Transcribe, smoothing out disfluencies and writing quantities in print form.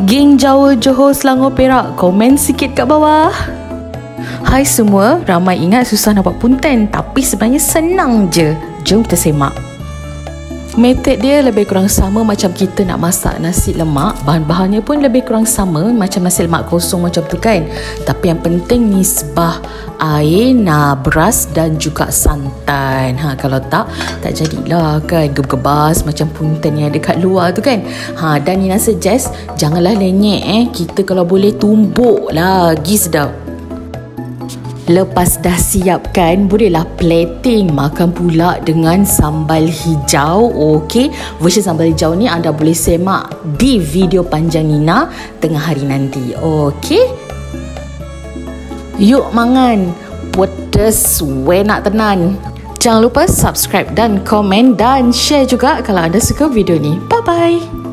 Geng Jawa, Johor, Selangor, Perak, komen sikit kat bawah. Hai semua, ramai ingat susah nak buat punten, tapi sebenarnya senang je. Jom kita semak. Metod dia lebih kurang sama macam kita nak masak nasi lemak. Bahan-bahannya pun lebih kurang sama macam nasi lemak kosong macam tu kan. Tapi yang penting nisbah air, beras dan juga santan. Kalau tak jadilah kan gebas macam punten yang ada kat luar tu kan. Dan Nina suggest janganlah lenyek Kita kalau boleh tumbuk lagi sedap. Lepas dah siap kan, bolehlah plating. Makan pula dengan sambal hijau. Okey, versi sambal hijau ni anda boleh semak di video panjang Nina tengah hari nanti. Okey, yuk mangan. Pedas nak tenan. Jangan lupa subscribe dan komen dan share juga kalau anda suka video ni. Bye bye.